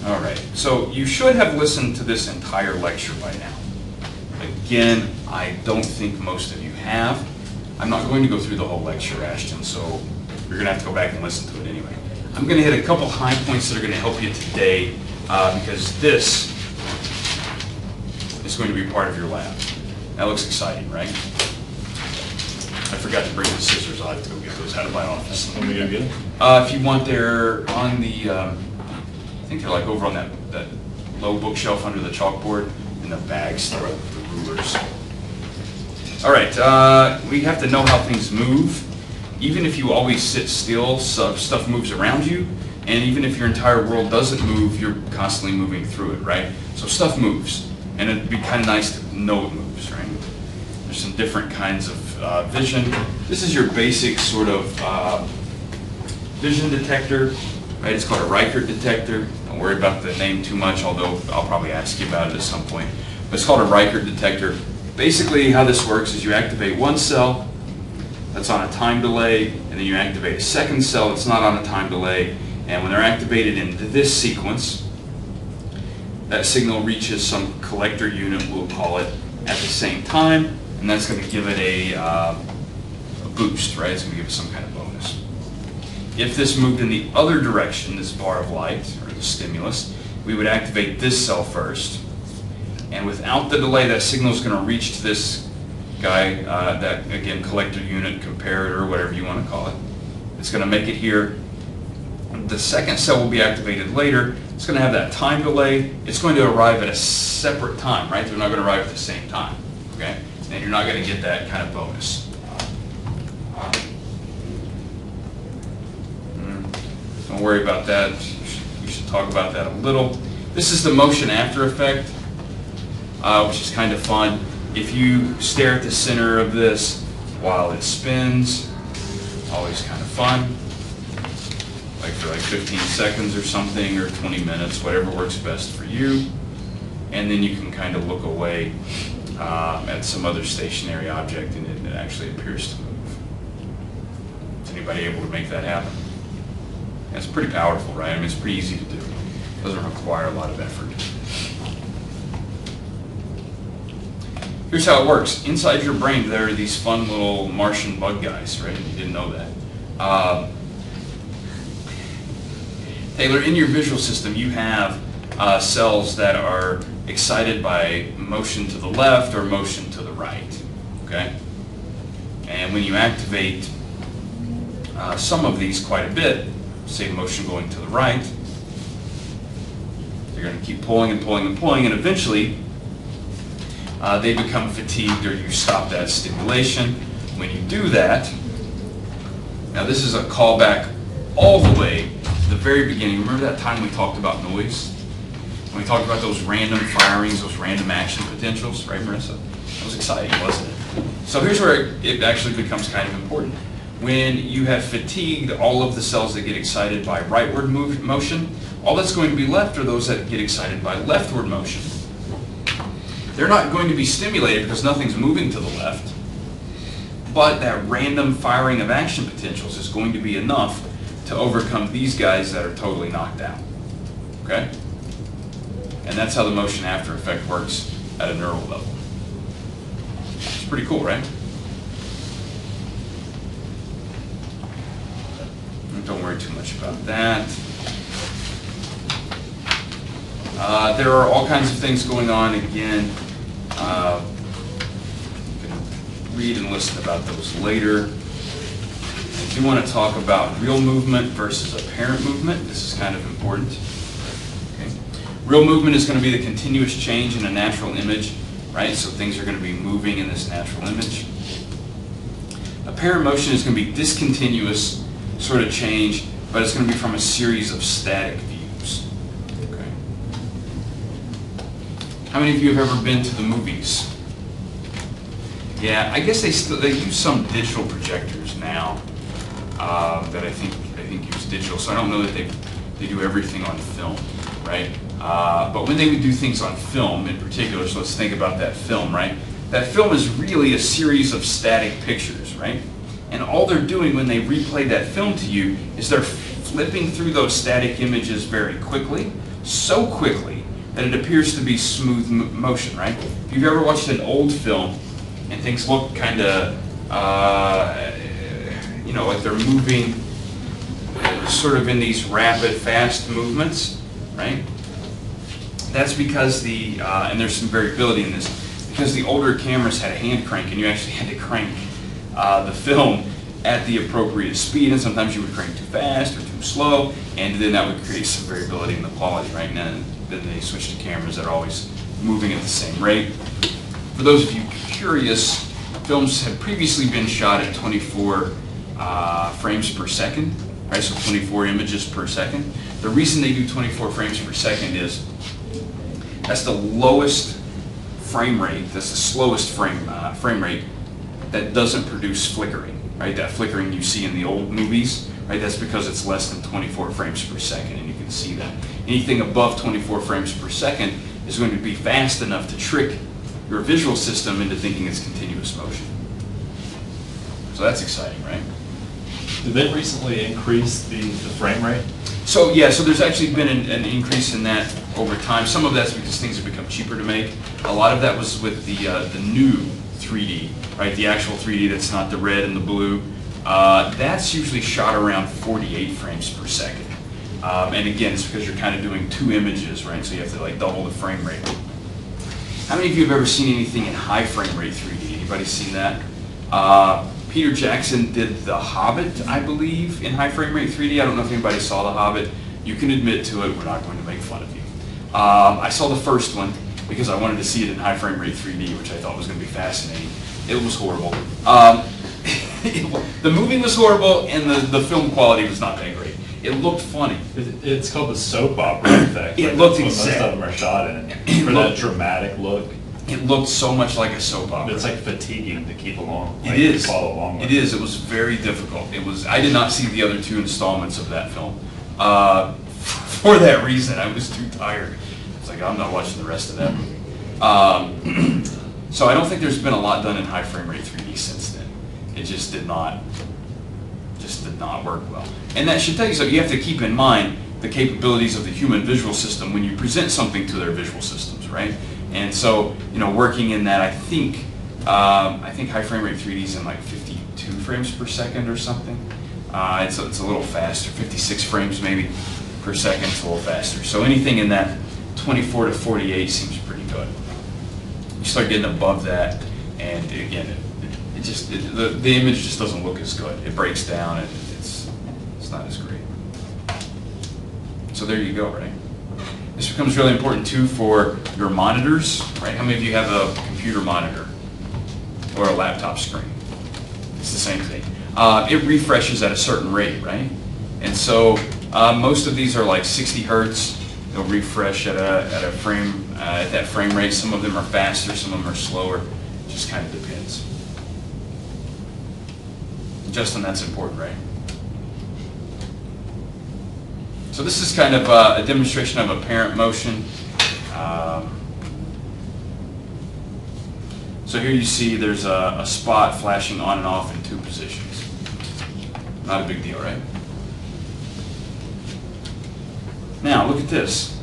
All right, so you should have listened to this entire lecture by now. Again, I don't think most of you have. I'm not going to go through the whole lecture, Ashton, so you're going to have to go back and listen to it anyway. I'm going to hit a couple high points that are going to help you today because this is going to be part of your lab. That looks exciting, right? I forgot to bring the scissors. I'll have to go get those out of my office. Let me go get them. If you want, they're on the, I think they're like over on that low bookshelf under the chalkboard in the bags, the rulers. All right, we have to know how things move. Even if you always sit still, stuff moves around you. And even if your entire world doesn't move, you're constantly moving through it, right? So stuff moves. And it'd be kind of nice to know it moves, right? There's some different kinds of vision. This is your basic sort of vision detector, right? It's called a Riker detector. Don't worry about the name too much, although I'll probably ask you about it at some point. But it's called a Riker detector. Basically, how this works is you activate one cell that's on a time delay, and then you activate a second cell that's not on a time delay. And when they're activated in this sequence, that signal reaches some collector unit, we'll call it, at the same time, and that's going to give it a boost, right? It's going to give it some kind of bonus. If this moved in the other direction, this bar of light, or the stimulus, we would activate this cell first, and without the delay, that signal is going to reach to this guy, that, again, collector unit, comparator, whatever you want to call it. It's going to make it here. The second cell will be activated later. It's going to have that time delay. It's going to arrive at a separate time, right? They're not going to arrive at the same time, okay? And you're not going to get that kind of bonus. Don't worry about that. We should talk about that a little. This is the motion after effect, which is kind of fun. If you stare at the center of this while it spins, always kind of fun. Like for like 15 seconds or something, or 20 minutes, whatever works best for you. And then you can kind of look away at some other stationary object and it actually appears to move. Is anybody able to make that happen? That's pretty powerful, right? I mean, it's pretty easy to do. It doesn't require a lot of effort. Here's how it works. Inside your brain, there are these fun little Martian bug guys, right? You didn't know that. Taylor, in your visual system, you have cells that are excited by motion to the left or motion to the right, okay? And when you activate some of these quite a bit, say motion going to the right, you're going to keep pulling and pulling and pulling, and eventually they become fatigued or you stop that stimulation. When you do that, now this is a callback all the way to the very beginning. Remember that time we talked about noise? When we talked about those random firings, those random action potentials, right, Marissa? That was exciting, wasn't it? So here's where it actually becomes kind of important. When you have fatigued all of the cells that get excited by rightward motion, all that's going to be left are those that get excited by leftward motion. They're not going to be stimulated because nothing's moving to the left, but that random firing of action potentials is going to be enough to overcome these guys that are totally knocked out, okay? And that's how the motion after effect works at a neural level. It's pretty cool, right? Don't worry too much about that. There are all kinds of things going on. Again, you can read and listen about those later. I do want to talk about real movement versus apparent movement. This is kind of important. Okay. Real movement is going to be the continuous change in a natural image, right? So things are going to be moving in this natural image. Apparent motion is going to be discontinuous sort of change, but it's going to be from a series of static views. Okay. How many of you have ever been to the movies? Yeah, I guess they use some digital projectors now that I think use digital. So I don't know that they do everything on film, right? But when they would do things on film in particular, so let's think about that film, right? That film is really a series of static pictures, right? And all they're doing when they replay that film to you is they're flipping through those static images very quickly so quickly that it appears to be smooth motion, right? If you've ever watched an old film and things look kind of, you know, like they're moving sort of in these rapid, fast movements, right? That's because and there's some variability in this, because the older cameras had a hand crank and you actually had to crank the film at the appropriate speed, and sometimes you would crank too fast or too slow, and then that would create some variability in the quality, right? And then they switched to cameras that are always moving at the same rate. For those of you curious, films had previously been shot at 24 frames per second, right? So 24 images per second. The reason they do 24 frames per second is that's the lowest frame rate, that's the slowest frame rate that doesn't produce flickering. Right, that flickering you see in the old movies, right? That's because it's less than 24 frames per second, and you can see that. Anything above 24 frames per second is going to be fast enough to trick your visual system into thinking it's continuous motion. So that's exciting, right? Did they recently increase the frame rate? So yeah, so there's actually been an increase in that over time. Some of that's because things have become cheaper to make. A lot of that was with the new 3D, right? The actual 3D that's not the red and the blue. That's usually shot around 48 frames per second. And again, it's because you're kind of doing two images, right? So you have to like double the frame rate. How many of you have ever seen anything in high frame rate 3D? Anybody seen that? Peter Jackson did The Hobbit, I believe, in high frame rate 3D. I don't know if anybody saw The Hobbit. You can admit to it. We're not going to make fun of you. I saw the first one because I wanted to see it in high frame rate 3D, which I thought was going to be fascinating. It was horrible. The movie was horrible, and the film quality was not that great. It looked funny. It's called the soap opera effect. It looked That's what exact. most of them are shot in. For that dramatic look. It looked so much like a soap opera. It's like fatiguing to keep along. It is. To follow along with. It is. It was very difficult. It was. I did not see the other two installments of that film. For that reason, I was too tired. It's like, I'm not watching the rest of that movie. So I don't think there's been a lot done in high frame rate 3D since then. It just did not work well. And that should tell you something. You have to keep in mind the capabilities of the human visual system when you present something to their visual systems, right? And so, you know, working in that, I think high frame rate 3D is in like 52 frames per second or something. It's a little faster, 56 frames maybe per second. It's a little faster. So anything in that 24 to 48 seems pretty good. You start getting above that, and again, the image just doesn't look as good. It breaks down, and it's not as great. So there you go, right? This becomes really important too for your monitors, right? How many of you have a computer monitor or a laptop screen? It's the same thing. It refreshes at a certain rate, right? And so most of these are like 60 hertz. They'll refresh at that frame rate. Some of them are faster, some of them are slower. It just kind of depends. Justin, that's important, right? So this is kind of a demonstration of apparent motion. So here you see there's a spot flashing on and off in two positions. Not a big deal, right? Now, look at this.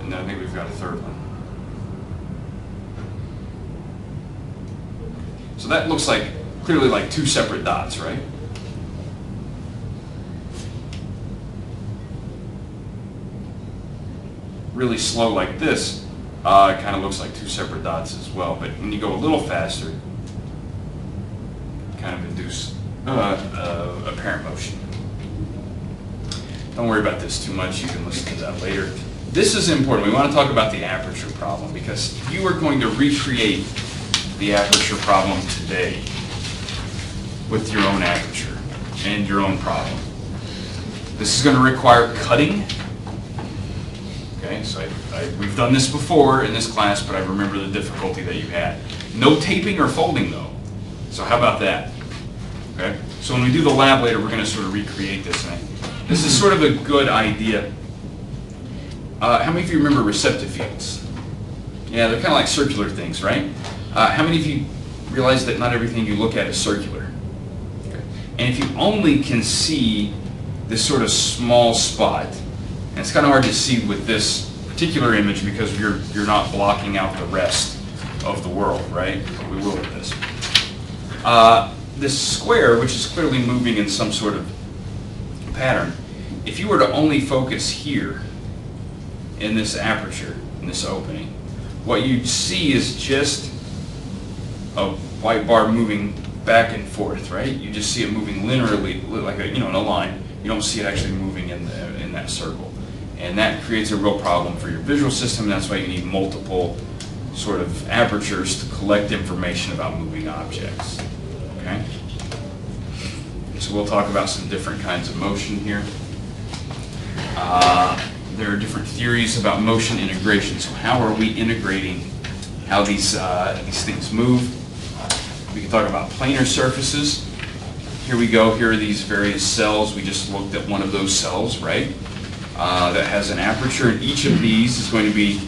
And I think we've got a third one. So that looks like, clearly like two separate dots, right? Really slow like this, it kind of looks like two separate dots as well. But when you go a little faster, kind of induce apparent motion. Don't worry about this too much. You can listen to that later. This is important. We want to talk about the aperture problem, because if you are going to recreate the aperture problem today with your own aperture and your own problem, this is going to require cutting. Okay, so we've done this before in this class, but I remember the difficulty that you had. No taping or folding though. So how about that? Okay, so when we do the lab later, we're going to sort of recreate this thing. This is sort of a good idea. How many of you remember receptive fields? Yeah, they're kind of like circular things, right? How many of you realize that not everything you look at is circular? And if you only can see this sort of small spot, and it's kind of hard to see with this particular image because you're not blocking out the rest of the world, right? We will with this. This square, which is clearly moving in some sort of pattern, if you were to only focus here in this aperture, in this opening, what you'd see is just a white bar moving back and forth, right? You just see it moving linearly, like in a line. You don't see it actually moving in that circle. And that creates a real problem for your visual system. That's why you need multiple sort of apertures to collect information about moving objects. Okay? So we'll talk about some different kinds of motion here. There are different theories about motion integration. So how are we integrating how these things move? We can talk about planar surfaces. Here we go. Here are these various cells. We just looked at one of those cells, right? That has an aperture, and each of these is going to be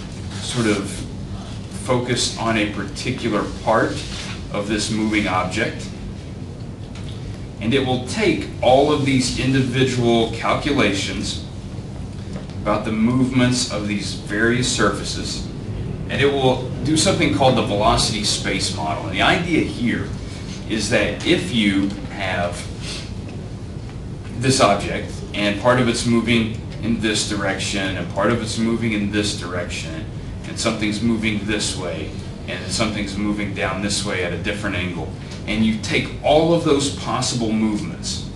sort of focused on a particular part of this moving object. And it will take all of these individual calculations about the movements of these various surfaces, and it will do something called the velocity space model. And the idea here is that if you have this object, and part of it's moving in this direction, and part of it's moving in this direction, and something's moving this way, and something's moving down this way at a different angle, and you take all of those possible movements,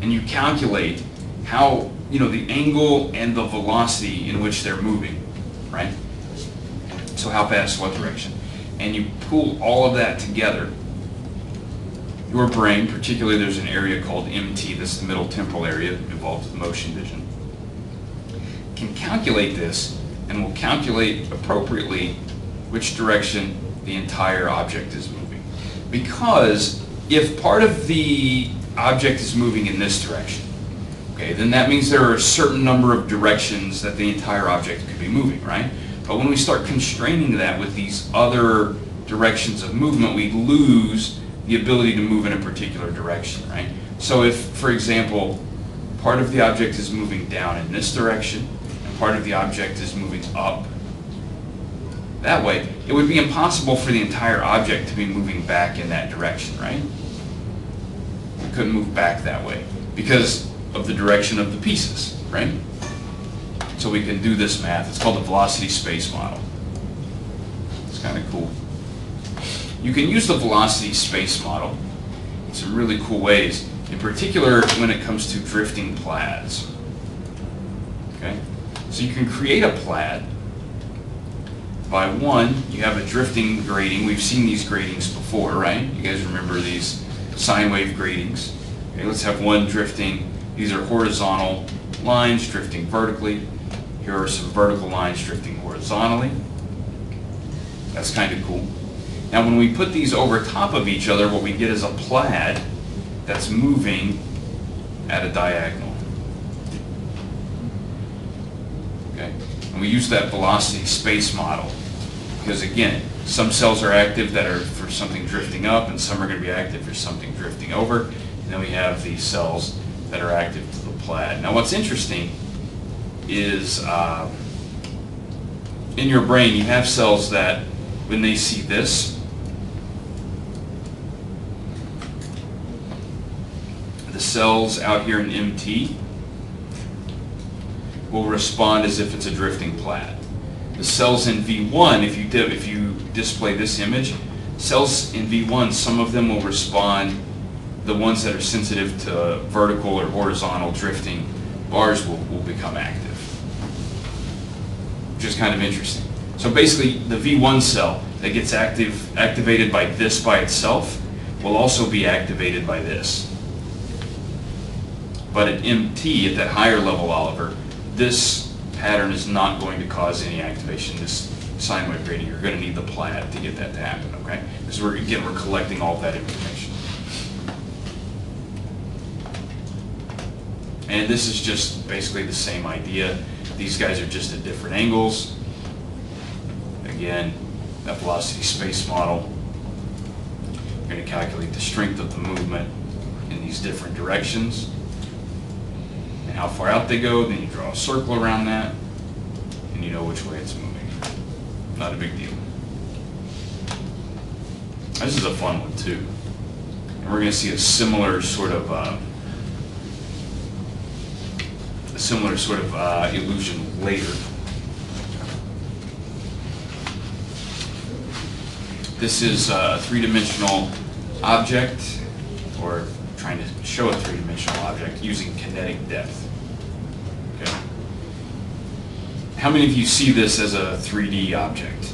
and you calculate how, the angle and the velocity in which they're moving, right? So how fast, what direction. And you pull all of that together. Your brain, particularly there's an area called MT, this is the middle temporal area involved with motion vision, can calculate this and will calculate appropriately which direction the entire object is moving. Because if part of the object is moving in this direction, okay, then that means there are a certain number of directions that the entire object could be moving, right? But when we start constraining that with these other directions of movement, we lose the ability to move in a particular direction, right? So if, for example, part of the object is moving down in this direction, and part of the object is moving up that way, it would be impossible for the entire object to be moving back in that direction, right? It couldn't move back that way because of the direction of the pieces, right? So we can do this math. It's called the velocity space model. It's kind of cool. You can use the velocity space model in some really cool ways, in particular when it comes to drifting plaids. Okay? So you can create a plaid by one, you have a drifting grating. We've seen these gratings before, right? You guys remember these sine wave gratings. Okay, let's have one drifting. These are horizontal lines drifting vertically. Here are some vertical lines drifting horizontally. That's kind of cool. Now when we put these over top of each other, what we get is a plaid that's moving at a diagonal. Okay? And we use that velocity space model because, again, some cells are active that are for something drifting up, and some are going to be active for something drifting over. And then we have these cells that are active to the plaid. Now what's interesting is in your brain you have cells that when they see this, the cells out here in MT will respond as if it's a drifting plaid. The cells in V1, if you display this image, cells in V1, some of them will respond, the ones that are sensitive to vertical or horizontal drifting bars will become active, which is kind of interesting. So basically the V1 cell that gets activated by this by itself will also be activated by this. But at MT, at that higher level, Oliver, this pattern is not going to cause any activation, this sine wave grating. You're going to need the plaid to get that to happen, okay? Because we're collecting all of that information. And this is just basically the same idea. These guys are just at different angles. Again, that velocity space model. You're going to calculate the strength of the movement in these these different directions and how far out they go. Then you draw a circle around that, and you know which way it's moving. Not a big deal. This is a fun one too. And we're going to see a similar sort of illusion later. This is a three-dimensional object, or trying to show a three-dimensional object using kinetic depth. Okay. How many of you see this as a 3D object?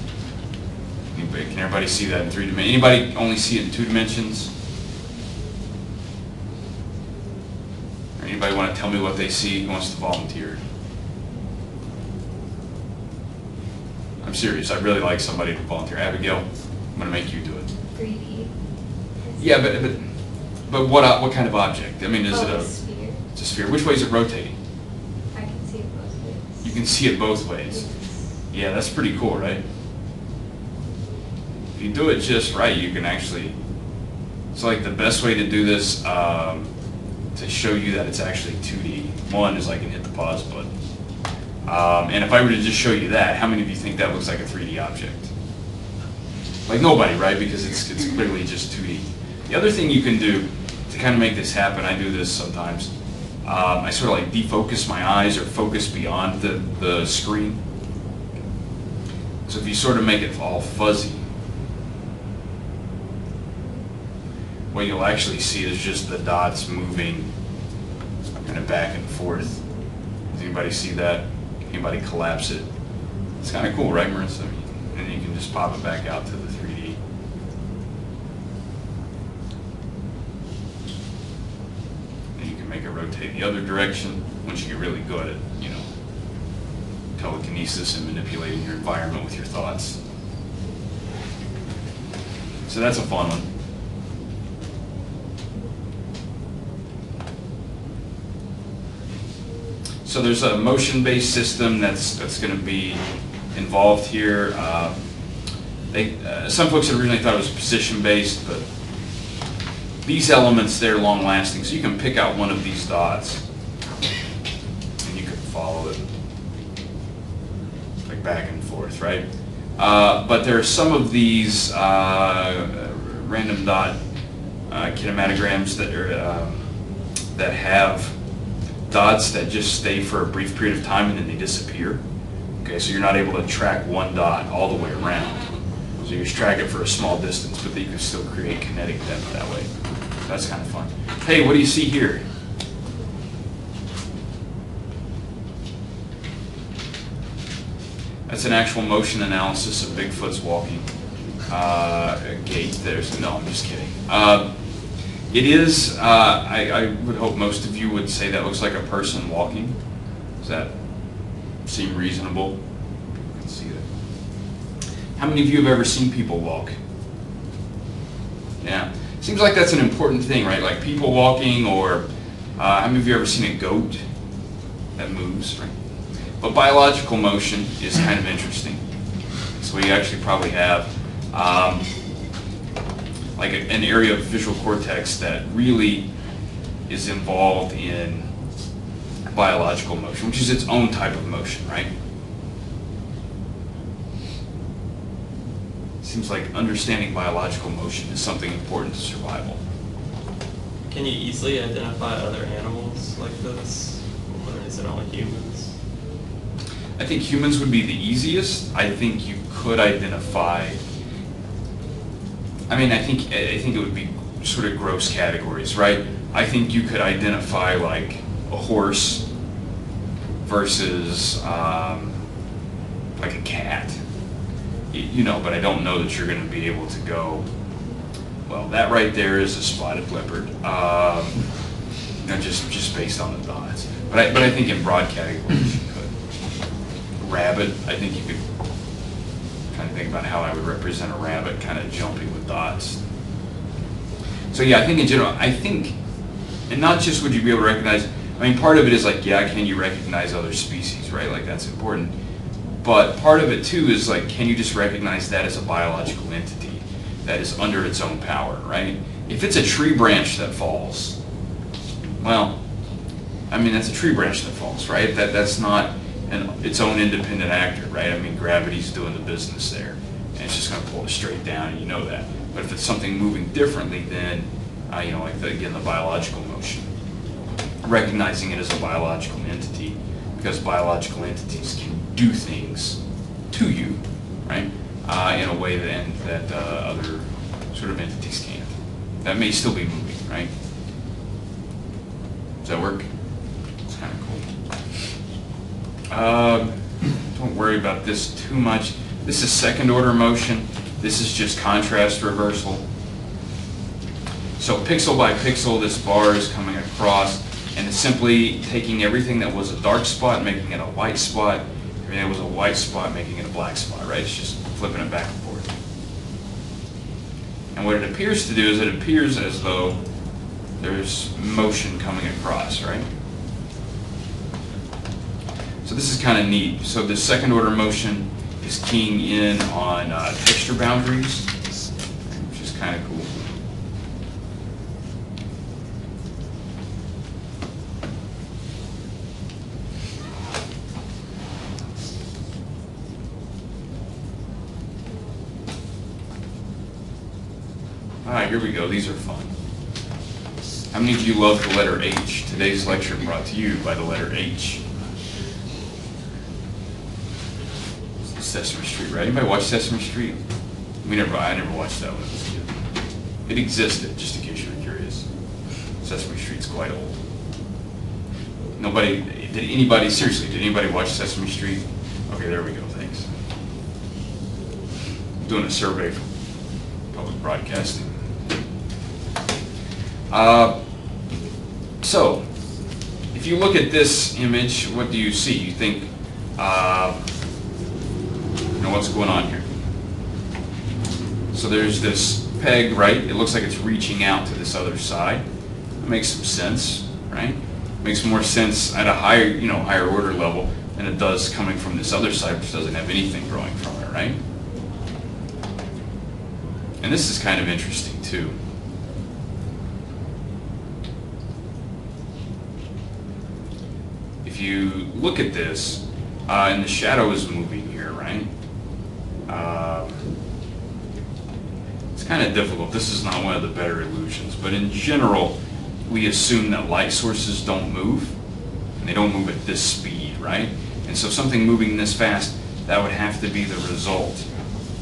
Anybody, can everybody see that in 3 dimensions? Anybody only see it in 2 dimensions? Or anybody want to tell me what they see? Who wants to volunteer? I'm serious. I'd really like somebody to volunteer. Abigail, I'm going to make you do it. 3D. Yeah, but what kind of object? I mean, is it a sphere? It's a sphere. Which way is it rotating? I can see it both ways. You can see it both ways. Yes. Yeah, that's pretty cool, right? If you do it just right, you can actually. It's like the best way to do this to show you that it's actually 2D. One is I can hit the pause button. And if I were to just show you that, how many of you think that looks like a 3D object? Like nobody, right? Because it's clearly just 2D. The other thing you can do to kind of make this happen, I do this sometimes, I sort of like defocus my eyes or focus beyond the screen. So if you sort of make it all fuzzy, what you'll actually see is just the dots moving kind of back and forth. Does anybody see that? Anybody collapse it? It's kind of cool, right, Marissa? And then you can just pop it back out to the 3D. And you can make it rotate the other direction once you get really good at, telekinesis and manipulating your environment with your thoughts. So that's a fun one. So there's a motion-based system that's going to be involved here. Some folks had originally thought it was position-based, but these elements, they're long-lasting. So you can pick out one of these dots, and you can follow it like back and forth, right? But there are some of these random dot kinematograms that have dots that just stay for a brief period of time and then they disappear. Okay, so you're not able to track one dot all the way around. So you just track it for a small distance, but then you can still create kinetic depth that way. So that's kind of fun. Hey, what do you see here? That's an actual motion analysis of Bigfoot's walking gait. No, I'm just kidding. It is, I would hope most of you would say that looks like a person walking. Does that seem reasonable? You can see that. How many of you have ever seen people walk? Yeah. Seems like that's an important thing, right? Like people walking, or how many of you have ever seen a goat that moves, right? But biological motion is kind of interesting. So we actually probably have like an area of visual cortex that really is involved in biological motion, which is its own type of motion, right? Seems like understanding biological motion is something important to survival. Can you easily identify other animals like this, or is it only humans? I think humans would be the easiest. I think you could identify. I think it would be sort of gross categories, right? I think you could identify like a horse versus like a cat, but I don't know that you're going to be able to go, well, that right there is a spotted leopard, just based on the dots. But I think in broad categories you could. Rabbit, I think you could. Trying to think about how I would represent a rabbit kind of jumping with dots. So yeah, I think in general, and not just would you be able to recognize, part of it is like, yeah, can you recognize other species, right? Like that's important. But part of it too is like, can you just recognize that as a biological entity that is under its own power, right? If it's a tree branch that falls, Well, I mean, that's a tree branch that falls, right? That's not its own independent actor, right? I mean, gravity's doing the business there, and it's just going to pull it straight down, and you know that. But if it's something moving differently, then, you know, like, again, the biological motion. Recognizing it as a biological entity, because biological entities can do things to you, right, in a way that other sort of entities can't. That may still be moving, right? Does that work? It's kind of cool. Don't worry about this too much. This is second order motion. This is just contrast reversal. So pixel by pixel, this bar is coming across, and it's simply taking everything that was a dark spot, making it a white spot, everything that was a white spot, making it a black spot, right? It's just flipping it back and forth. And what it appears to do is it appears as though there's motion coming across, right? So this is kind of neat. So the second order motion is keying in on texture boundaries, which is kind of cool. All right, here we go. These are fun. How many of you love the letter H? Today's lecture brought to you by the letter H. Sesame Street, right? Anybody watch Sesame Street? I never watched that when I was a kid. It existed, just in case you were curious. Sesame Street's quite old. Seriously, did anybody watch Sesame Street? Okay, there we go, thanks. I'm doing a survey for public broadcasting. So, if you look at this image, what do you see? You think, what's going on here? So there's this peg, right? It looks like it's reaching out to this other side. That makes some sense, right? Makes more sense at a higher order level than it does coming from this other side, which doesn't have anything growing from it, right? And this is kind of interesting too. If you look at this, and the shadow is moving here, right? It's kind of difficult. This is not one of the better illusions, but in general, we assume that light sources don't move, and they don't move at this speed, right? And so something moving this fast, that would have to be the result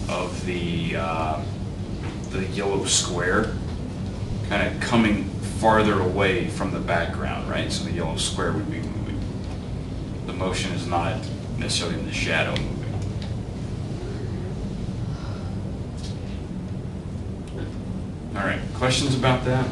of the yellow square kind of coming farther away from the background, right? So the yellow square would be moving. The motion is not necessarily in the shadow moving. All right, questions about that?